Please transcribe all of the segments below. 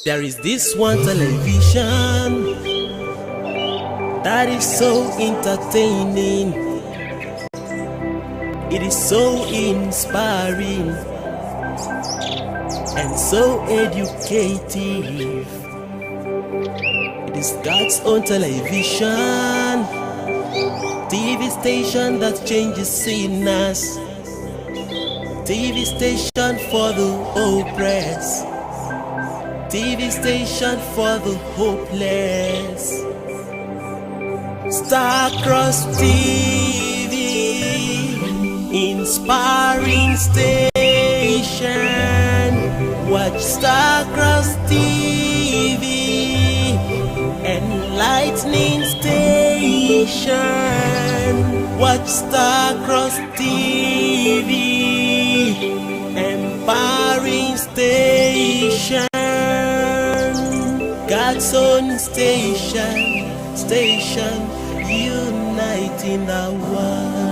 There is this one television that is so entertaining. It is so inspiring and so educative. It is God's own television, TV station that changes sinners, TV station for the oppressed, TV station for the hopeless. Starcross TV, inspiring station. Watch Starcross TV, enlightening station. Watch Starcross TV, empowering station. God's own station, uniting the world.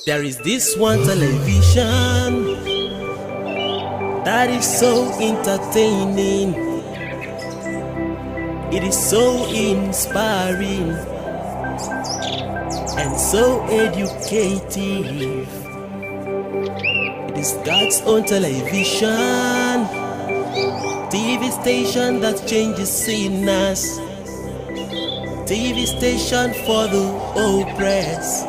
There is this one television that is so entertaining. It is so inspiring and so educative. It is God's own television, TV station that changes sinners, TV station for the oppressed,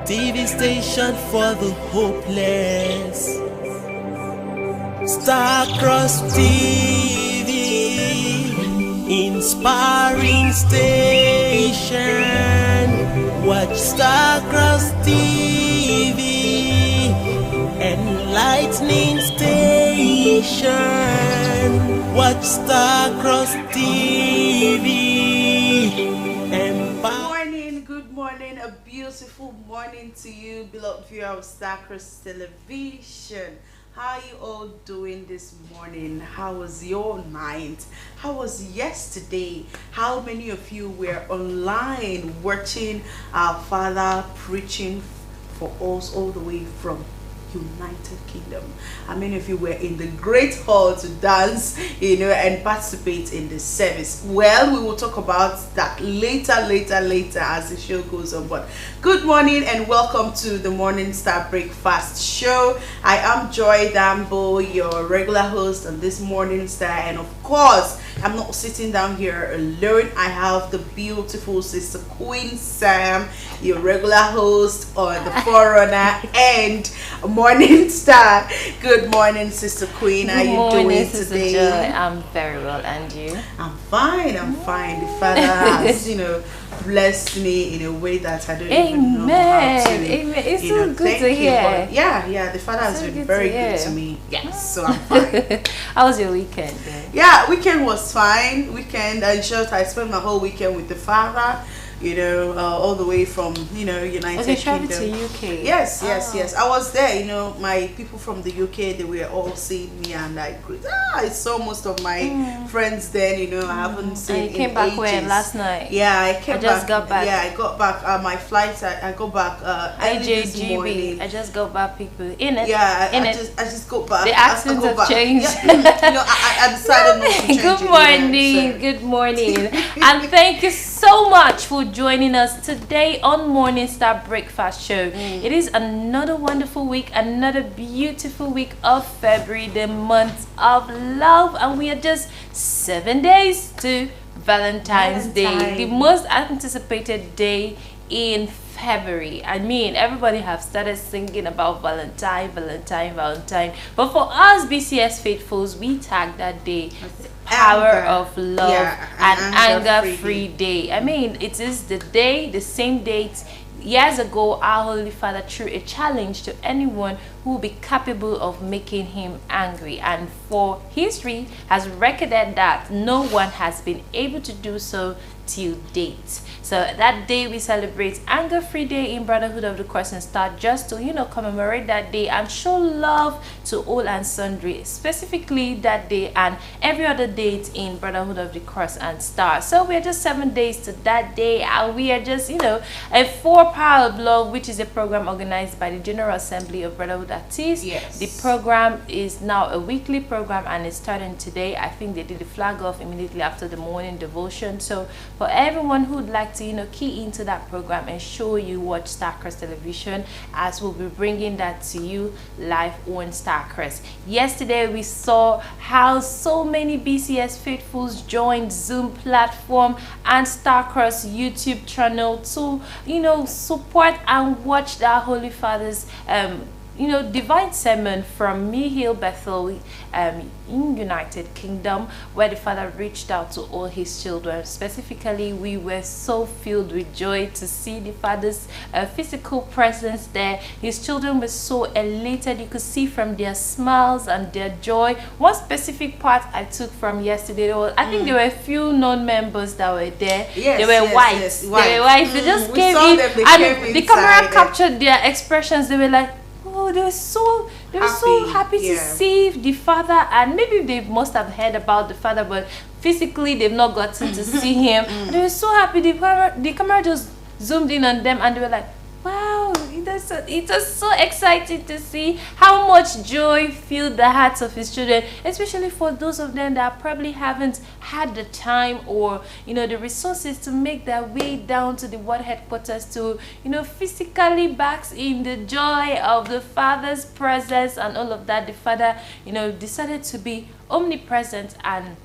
TV station for the hopeless. Starcross TV, inspiring station. Watch Starcross TV, enlightening station. Watch Starcross TV, Good morning, a beautiful morning to you, beloved viewer of Starcross Television. How are you all doing this morning? How was your night? How was yesterday? How many of you were online watching our Father preaching for us all the way from United Kingdom? How many of you were in the great hall to dance, and participate in the service? Well, we will talk about that later as the show goes on. But good morning and welcome to the Morning Star Breakfast Show. I am Joy Dambo, your regular host on this Morning Star, and of course, I'm not sitting down here alone. I have the beautiful Sister Queen Sam, your regular host on the Forerunner and Morning Star. Good morning, Sister Queen. How are you doing today? Joy. I'm very well, and you? I'm fine. The Father has, blessed me in a way that I don't even know how to. Amen. It's so good to hear. Yeah. The Father has been very good to me. Yes, so I'm fine. How was your weekend? Yeah, weekend was fine. In short, I spent my whole weekend with the Father. All the way from United Kingdom. Traveled to UK. Yes. I was there. My people from the UK, they were all seeing me, and I saw most of my friends then. I haven't seen. And you came back when last night? Yeah, I just got back. Yeah, I got back. My flight. I got back early this morning. I just got back. People in it. Yeah, I just got back. The accents have changed. I decided not to change. Good morning, and thank you so much for joining us today on Morning Star Breakfast Show. It is another wonderful week, another beautiful week of February, the month of love, and we are just 7 days to Valentine's Day, the most anticipated day in February. I mean, everybody have started singing about Valentine. But for us BCS faithfuls, we tag that day Power of Love and Anger-Free Day. I mean, it is the same date years ago our Holy Father threw a challenge to anyone who will be capable of making him angry, and for history has recorded that no one has been able to do so till date. So that day we celebrate Anger Free Day in Brotherhood of the Crescent Star, just to commemorate that day and show love to all and sundry, specifically that day and every other date in Brotherhood of the Cross and Star. So we are just 7 days to that day, and we are just a 4 Power of Love, which is a program organized by the General Assembly of Brotherhood Artists. Yes. The program is now a weekly program and it's starting today. I think they did the flag off immediately after the morning devotion. So for everyone who would like to key into that program, and show you watch Starcrest Television, as we'll be bringing that to you live on Starcrest. Yesterday we saw how so many BCS faithfuls joined Zoom platform and Starcrest YouTube channel to support and watch the Holy Father's divine sermon from Mill Bethel in United Kingdom, where the Father reached out to all his children. Specifically, we were so filled with joy to see the Father's physical presence there. His children were so elated. You could see from their smiles and their joy. One specific part I took from yesterday was, I think there were a few non-members that were there. Yes, they were white. Yes, They were white. They just we came saw in, them, they and came the camera inside. captured their expressions. They were like, oh, they were so happy to Yeah. see the Father, and maybe they must have heard about the Father, but physically they've not gotten to see him. And they were so happy. The camera just zoomed in on them, and they were like, wow, it was so exciting to see how much joy filled the hearts of his children, especially for those of them that probably haven't had the time or the resources to make their way down to the world headquarters to physically bask in the joy of the Father's presence and all of that. The Father decided to be omnipresent and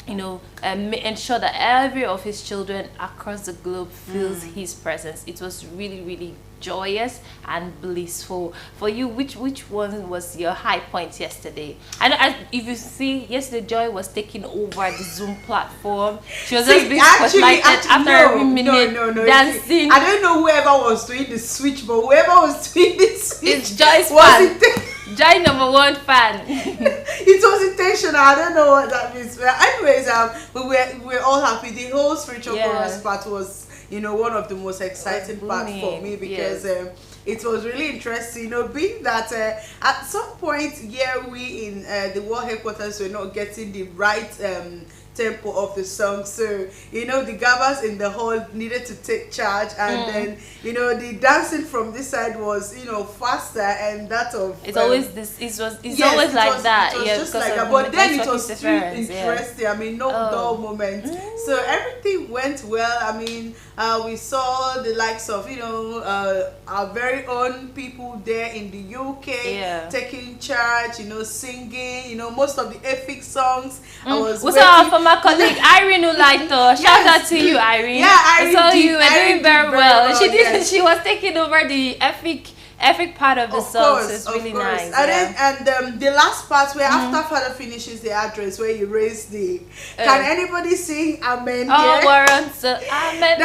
ensure that every of his children across the globe feels his presence. It was really, really joyous and blissful. For you, which one was your high point yesterday? And if you see, yesterday Joy was taking over the Zoom platform. She was just being spotlighted after every minute, dancing. I don't know whoever was doing the switch, but whoever was doing the switch, It's Joy's was fan. Joy #1 fan. It was intentional. I don't know what that means. But anyways, we're all happy. The whole spiritual chorus part was, one of the most exciting part for me, because it was really interesting. Being that at some point here we in the world headquarters were not getting the right tempo of the song, so the gabbers in the hall needed to take charge, and then the dancing from this side was faster, and that of It's always this. It's always like that. It was Yeah, just because like of that. But then it network was still interference, interesting. yeah. I mean, no dull moment. So everything went well. I mean, we saw the likes of our very own people there in the UK taking charge. Singing. Most of the epic songs. I was what's our former colleague Irene Ulaito? Shout out to you, Irene. Yeah, Irene I saw did- you were Irene doing did very well. She did. yes. She was taking over the epic part of the song. So it's really nice. And Yeah. then the last part where after Father finishes the address, where you raise the can anybody sing Amen? Oh, Yeah? Warren, so amen.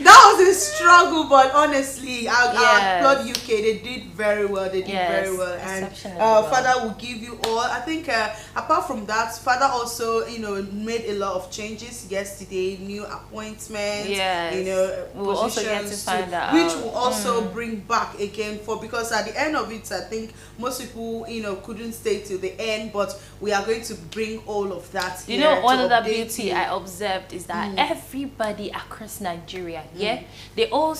That was a struggle, but honestly, I Yes. applaud UK. They did very well. They did Yes, very well, and exceptionally well. Father will give you all. I think apart from that, Father also made a lot of changes yesterday. New appointments. Yes. We'll also get to positions find that which out. will also bring back again, because at the end of it, I think most people couldn't stay till the end, but we are going to bring all of that here. One to of the update beauty you. I observed is that everybody across Nigeria, they all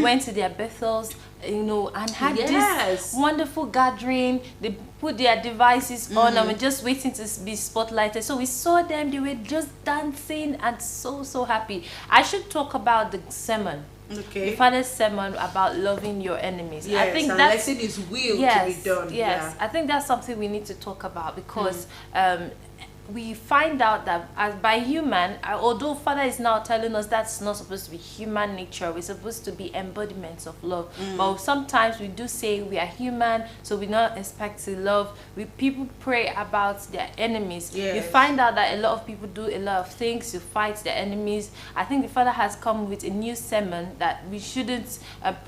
went to their Bethels, and had Yes. this wonderful gathering. They put their devices on and were just waiting to be spotlighted. So we saw them; they were just dancing and so happy. I should talk about the sermon. Okay. The Father's sermon about loving your enemies. Yes, I think and that's letting His will yes, to be done. Yes, I think that's something we need to talk about, because we find out that as by human, although Father is now telling us that's not supposed to be human nature, we're supposed to be embodiments of love. But sometimes we do say we are human, so we not expect to love. People pray about their enemies. Yes. You find out that a lot of people do a lot of things to fight their enemies. I think the Father has come with a new sermon that we shouldn't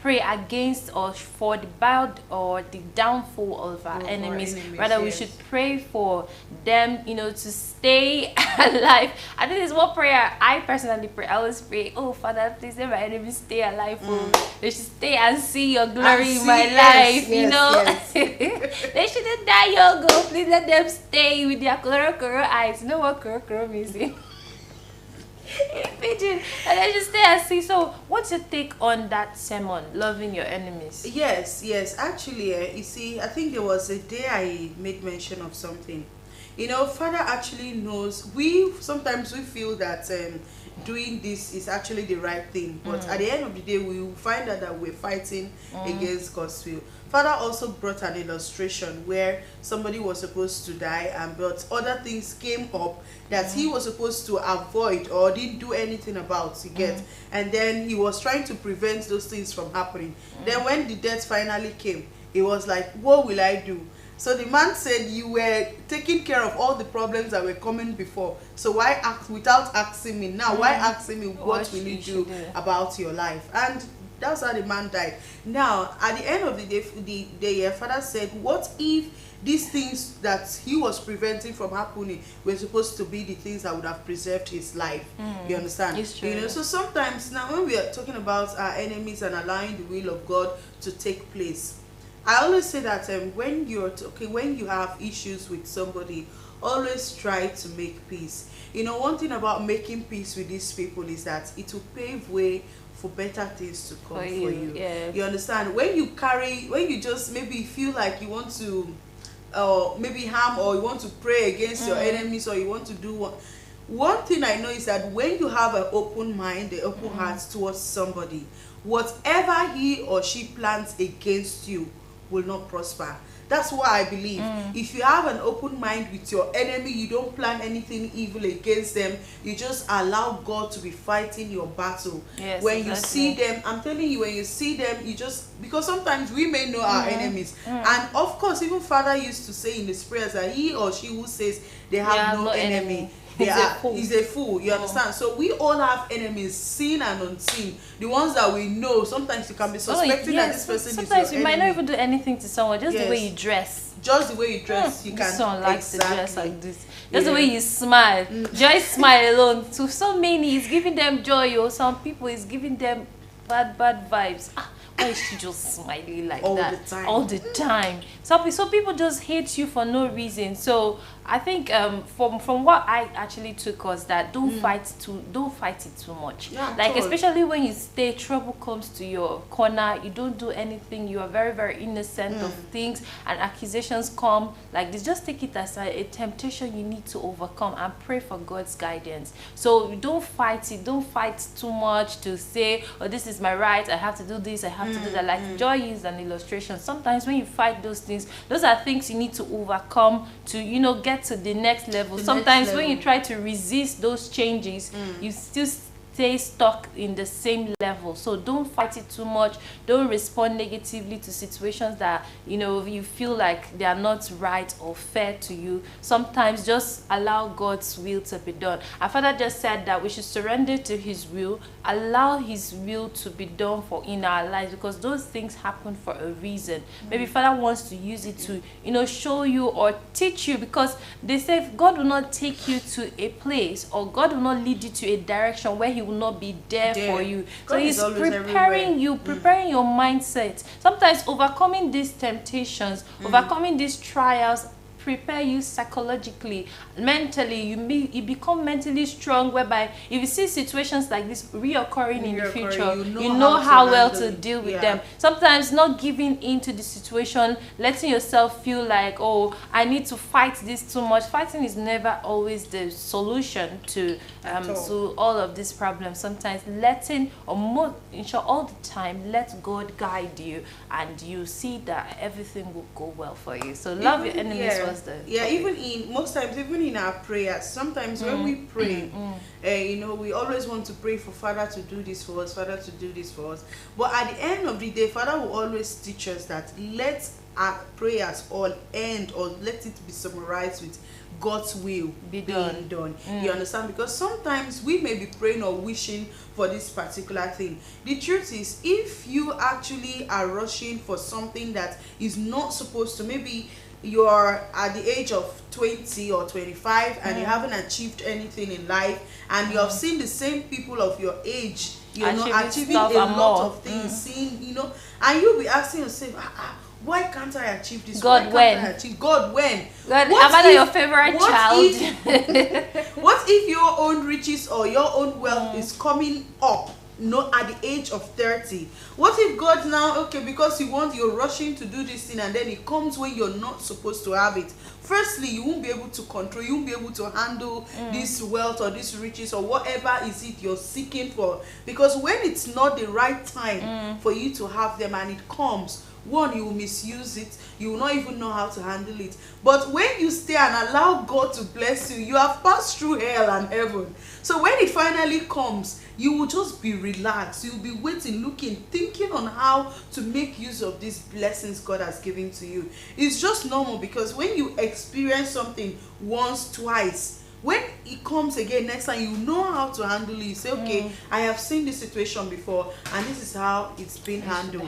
pray against or for the bad or the downfall of our enemies. Rather, we yes. should pray for them, to stay alive. I think there's one prayer I personally pray. I always pray, oh Father, please let my enemies stay alive. They should stay and see your glory in my life. You know, they shouldn't die, your go. Please let them stay with their koro eyes. You know what koro means? Pigeon, and I just stay and see. So, what's your take on that sermon, loving your enemies? Yes. Actually, you see, I think there was a day I made mention of something. You know, Father actually knows. Sometimes we feel that doing this is actually the right thing, but at the end of the day, we will find out that we're fighting against God's will. Father also brought an illustration where somebody was supposed to die, but other things came up that he was supposed to avoid or didn't do anything about, you get. And then he was trying to prevent those things from happening. Then when the death finally came, he was like, what will I do? So the man said, you were taking care of all the problems that were coming before, so why ask without asking me now? Why asking me what will you do about your life? And that's how the man died. Now at the end of the day, the father said, what if these things that he was preventing from happening were supposed to be the things that would have preserved his life? You understand? It's true. You know, so sometimes now when we are talking about our enemies and allowing the will of God to take place, I always say that when you have issues with somebody, always try to make peace. You know, one thing about making peace with these people is that it will pave way for better things to come for you. Yeah. You understand? When you just maybe feel like you want to maybe harm, or you want to pray against your enemies, or you want to do one thing I know is that when you have an open mind, an open heart towards somebody, whatever he or she plans against you will not prosper. That's why I believe if you have an open mind with your enemy, you don't plan anything evil against them. You just allow God to be fighting your battle. Yes, when exactly. you see them, I'm telling you, when you see them, you just, because sometimes we may know our enemies, and of course even Father used to say in his prayers that he or she who says they have no enemy, he's a fool. You understand? So we all have enemies, seen and unseen. The ones that we know, sometimes you can be suspecting that this person is your sometimes you enemy. might not even do anything to someone, just the way you dress. Just the way you dress, you can. This one likes to dress like this. Just the way you smile. Joy's smile alone. To so many, it's giving them joy, or some people it's giving them bad vibes. Why is she just smiling like all that the time? All the time. So people just hate you for no reason. So I think from what I actually took was that don't fight it too much. Yeah, like especially when you stay, trouble comes to your corner, you don't do anything, you are very, very innocent of things, and accusations come like this. Just take it as a temptation you need to overcome, and pray for God's guidance. So don't fight it, don't fight too much to say, oh, this is my right, I have to do this, I have to do that. Like Joy used an illustration. Sometimes when you fight those things, those are things you need to overcome to, you know, get to the next level. Sometimes when you try to resist those changes, you still stay stuck in the same level. So don't fight it too much. Don't respond negatively to situations that, you know, you feel like they are not right or fair to you. Sometimes just allow God's will to be done. Our Father just said that we should surrender to his will, allow his will to be done in our lives, because those things happen for a reason. Maybe Father wants to use it to, you know, show you or teach you, because they say God will not take you to a place, or God will not lead you to a direction where he will not be there for you. So he's preparing you, preparing your mindset. Sometimes overcoming these temptations, overcoming these trials, prepare you psychologically, mentally. You become mentally strong, whereby if you see situations like this reoccurring in the future, you know how well to deal with them. Sometimes not giving into the situation, letting yourself feel like, oh, I need to fight this too much. Fighting is never always the solution to all of these problems. Sometimes letting, or more, in short, all the time, let God guide you, and you see that everything will go well for you. So love your enemies was the topic. Most times, even in our prayers, sometimes when we pray, you know, we always want to pray for Father to do this for us, Father to do this for us. But at the end of the day, Father will always teach us that let our prayers all end, or let it be summarized with God's will being done. You understand? Because sometimes we may be praying or wishing for this particular thing. The truth is, if you actually are rushing for something that is not supposed to, maybe you're at the age of 20 or 25 and you haven't achieved anything in life, and you have seen the same people of your age, achieving a lot of things, seeing, and you'll be asking yourself, why can't I achieve this? God, when? God, when? God, am I your favorite child? What if your own riches or your own wealth is coming up, at the age of 30? What if God now, okay, because you're rushing to do this thing, and then it comes when you're not supposed to have it? Firstly, you won't be able to control, you won't be able to handle this wealth or this riches or whatever is it you're seeking for, because when it's not the right time for you to have them and it comes, one, you will misuse it, you will not even know how to handle it. But when you stay and allow God to bless you, you have passed through hell and heaven. So when it finally comes, you will just be relaxed. You'll be waiting, looking, thinking on how to make use of these blessings God has given to you. It's just normal, because when you experience something once, twice, when it comes again next time, you know how to handle it. You say, okay, I have seen this situation before, and this is how it's been handled.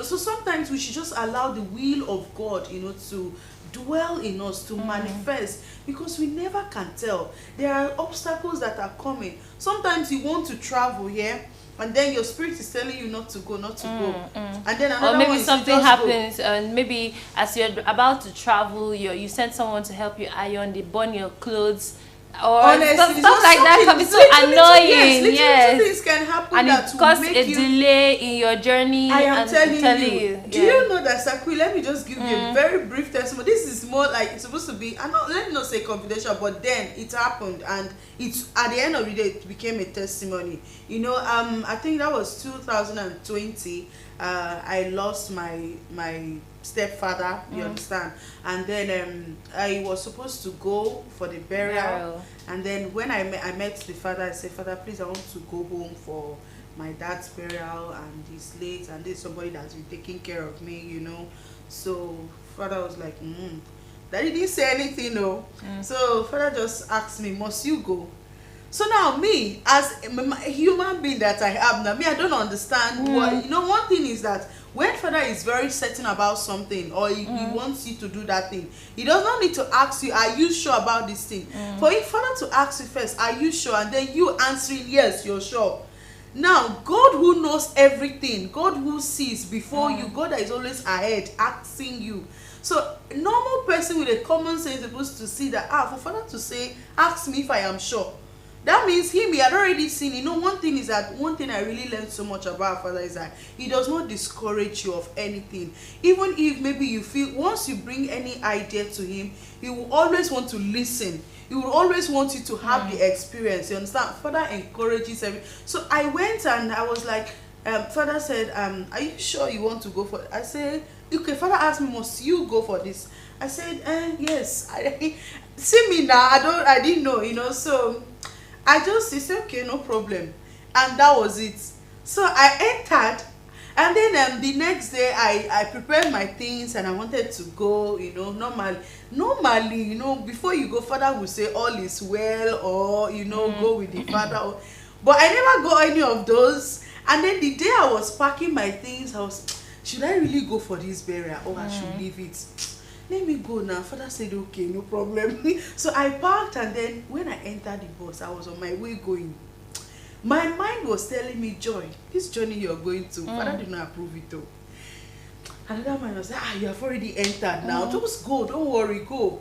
So sometimes we should just allow the will of God, to dwell in us, to manifest, because we never can tell. There are obstacles that are coming. Sometimes you want to travel here, and then your spirit is telling you not to go, and then another, or maybe something happens, and maybe as you're about to travel, you send someone to help you iron, they burn your clothes, or honestly, stuff like that can be so annoying. Yes, things can happen, and that it causes a delay in your journey. I am telling you. Do you know that, Sakwi? Let me just give you a very brief testimony. This is more like, it's supposed to be, let me not say confidential, but then it happened, and it's at the end of the day it became a testimony. I think that was 2020. I lost my stepfather, you understand, and then I was supposed to go for the burial, and then when I met the father, I said, Father, please, I want to go home for my dad's burial, and he's late, and there's somebody that's been taking care of me, So father was like, Daddy didn't say anything, no. So father just asked me, must you go? So now me, as a human being that I am now, I don't understand what, one thing is that when father is very certain about something, or he wants you to do that thing, he does not need to ask you, are you sure about this thing? For if father to ask you first, are you sure? And then you answering, yes, you're sure. Now, God who knows everything, God who sees before you, God that is always ahead, asking you. So, normal person with a common sense is supposed to see that, for father to say, ask me if I am sure. That means he had already seen. One thing I really learned so much about father is that he does not discourage you of anything. Even if maybe you feel, once you bring any idea to him, he will always want to listen. He will always want you to have the experience. You understand? Father encourages everything. So I went and I was like, father said, are you sure you want to go for it? I said, okay. Father asked me, must you go for this? I said, yes. See me now, I didn't know, so he said, okay, no problem. And that was it. So I entered, and then the next day I prepared my things and I wanted to go, normally, before you go, father will say all is well, or, go with the father. But I never got any of those. And then the day I was packing my things, I was, should I really go for this burial, or I should leave it? Let me go now. Father said, okay, no problem. So I parked, and then when I entered the bus, I was on my way going. My mind was telling me, Joy, this journey you're going to, Father did not approve it though. Another mind was like, you have already entered now. Just go, don't worry, go.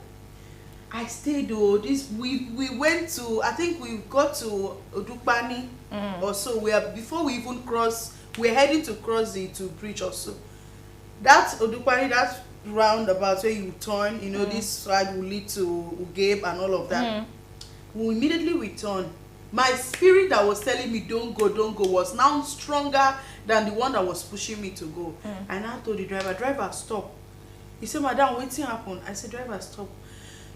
I stayed though. We went to, I think we got to Odukpani or so. Before we even cross, we're heading to cross to preach also. That's Odukpani, that's roundabout where you turn, this side will lead to Ugabe and all of that. Immediately we turn. My spirit that was telling me don't go was now stronger than the one that was pushing me to go. And I told the driver, stop. He said, Madam, what's happened? I said, driver, stop.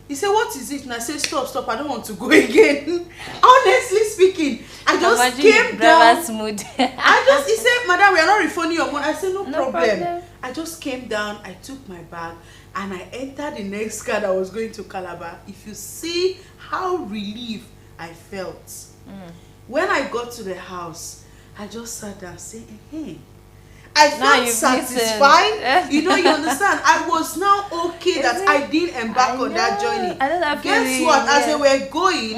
He said, what is it? And I said, stop, I don't want to go again. Honestly speaking, I just came down. Mood. He said, Madam, we are not refunding your money. I said, no problem. I just came down, I took my bag, and I entered the next car that was going to Calabar. If you see how relieved I felt. When I got to the house, I just sat down and said, hey. I Now felt you've satisfied. listened. You know, you understand. I was now okay that I did embark on that journey. I know that Guess feeling, what? As yeah. they were going,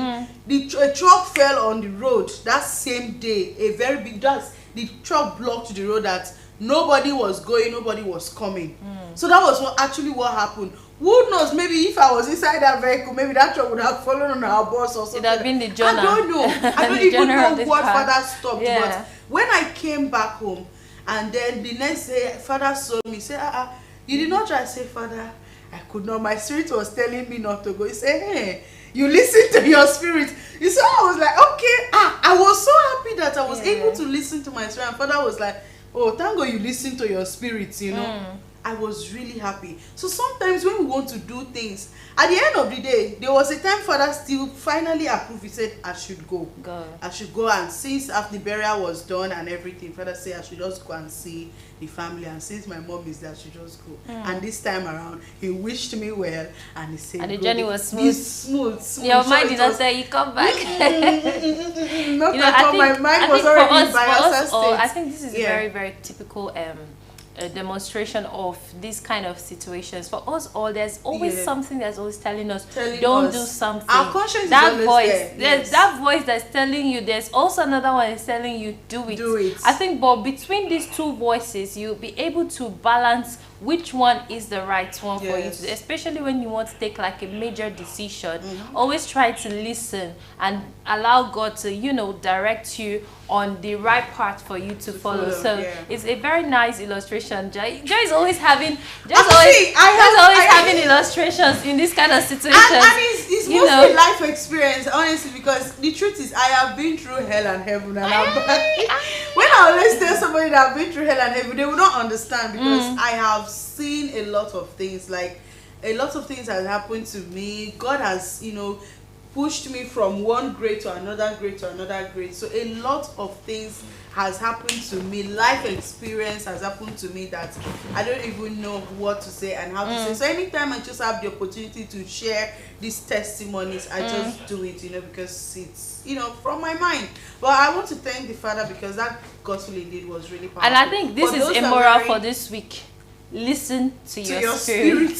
a truck fell on the road that same day. A very big the truck blocked the road that nobody was going, nobody was coming. So that was what happened. Who knows? Maybe if I was inside that vehicle, maybe that truck would have fallen on our bus or something. It would have been the Jonah. I don't know. I don't The even Jonah know of this what car. Father stopped. Yeah. But when I came back home, and then the next day, Father saw me, say, you did not try. I say, Father, I could not. My spirit was telling me not to go. He said, hey, you listen to your spirit. You saw, I was like, okay. I was so happy that I was able to listen to my spirit. And Father was like, oh, thank God you listen to your spirit, you know. I was really happy. So sometimes when we want to do things, at the end of the day, there was a time Father still finally approved. He said, I should go. I should go. And since after the burial was done and everything, Father said I should just go and see the family. And since my mom is there, I should just go. And this time around, he wished me well. And he said, and the journey was smooth. Smooth. Your mind did not say you come back. Not at all. My mind was already in Bayelsa State. I think this is a very, very typical a demonstration of these kind of situations. For us all, there's always something that's always telling us don't do something. Our conscience that is voice there. There's that voice that's telling you. There's also another one that's telling you do it. I think, but between these two voices, you'll be able to balance which one is the right one for you to do, especially when you want to take like a major decision. Always try to listen and allow God to, you know, direct you on the right path for you to follow. So it's a very nice illustration. Joy is always having having illustrations in this kind of situation. And it's mostly life experience, honestly, because the truth is I have been through hell and heaven, and I'm back. When I always tell somebody that I've been through hell and heaven, they will not understand, because I have seen a lot of things. Like, a lot of things has happened to me. God has, you know, pushed me from one grade to another grade to another grade. So a lot of things has happened to me. Life experience has happened to me that I don't even know what to say and how to say. So anytime I just have the opportunity to share these testimonies, I just do it, you know, because it's, you know, from my mind. But I want to thank the Father, because that gospel indeed was really powerful. And I think this is a moral for this week. Listen to your spirit.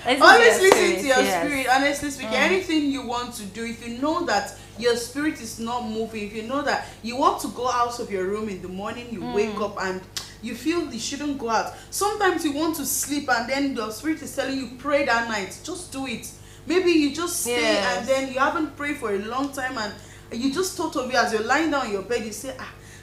Always listen to your spirit. Honestly speaking, anything you want to do, if you know that your spirit is not moving, if you know that you want to go out of your room in the morning, you wake up and you feel you shouldn't go out. Sometimes you want to sleep and then your spirit is telling you pray that night. Just do it. Maybe you just stay and then you haven't prayed for a long time and you just thought of it as you're lying down on your bed. You say,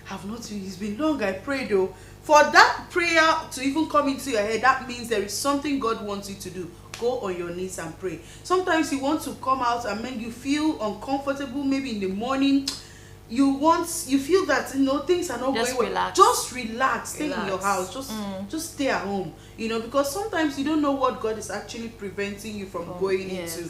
I've not, it's been long, I prayed though. For that prayer to even come into your head, that means there is something God wants you to do. Go on your knees and pray. Sometimes you want to come out and then you feel uncomfortable, maybe in the morning. You feel that, you know, things are not going well. Just relax. Stay in your house. Just stay at home. You know, because sometimes you don't know what God is actually preventing you from going into.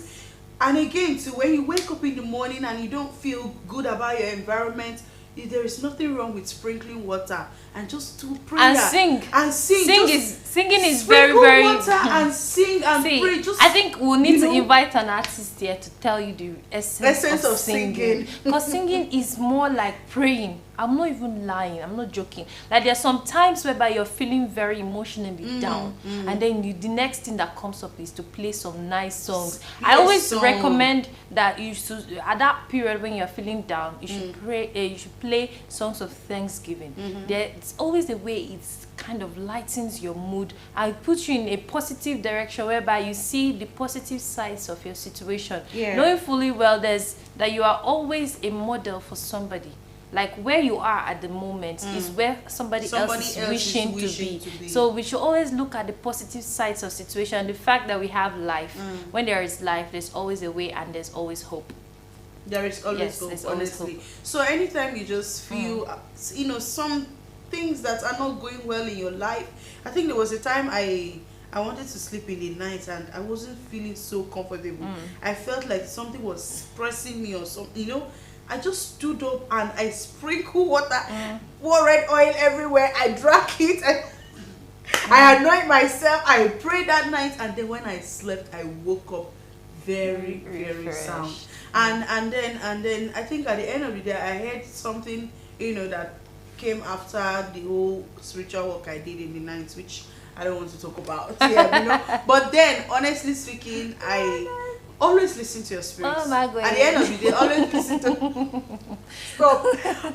And again, too, when you wake up in the morning and you don't feel good about your environment, there is nothing wrong with sprinkling water and just do prayer and sing. Singing is very, very water and sing and pray. I think we'll need to invite an artist here to tell you the essence of singing. Because singing is more like praying. I'm not even lying. I'm not joking. Like, there's some times whereby you're feeling very emotionally down, and then the next thing that comes up is to play some nice songs. I always recommend that you should, at that period when you're feeling down, you should pray. You should play songs of thanksgiving. There's always a way it's kind of lightens your mood and puts you in a positive direction, whereby you see the positive sides of your situation, knowing fully well that you are always a model for somebody. Like, where you are at the moment is where somebody else is wishing to be. So we should always look at the positive sides of situation, and the fact that we have life. When there is life, there's always a way and there's always hope. There is always hope, honestly. So anytime you just feel, you know, some things that are not going well in your life. I think there was a time I wanted to sleep in the night and I wasn't feeling so comfortable. I felt like something was pressing me or something, you know. I just stood up and I sprinkled water, pour red oil everywhere. I drank it. I anointed myself. I prayed that night, and then when I slept, I woke up very, very sound. And then I think at the end of the day, I heard something, you know, that came after the whole spiritual work I did in the night, which I don't want to talk about. Yeah, you know. But then, honestly speaking, I always listen to your spirit. Oh my goodness. At the end of the day, always listen to stop.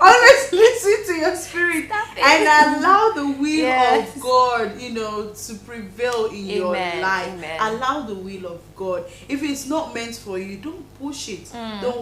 Always listen to your spirit and allow the will Yes. of God, you know, to prevail in your Amen. life. Amen. Allow the will of God. If it's not meant for you, don't push it. Don't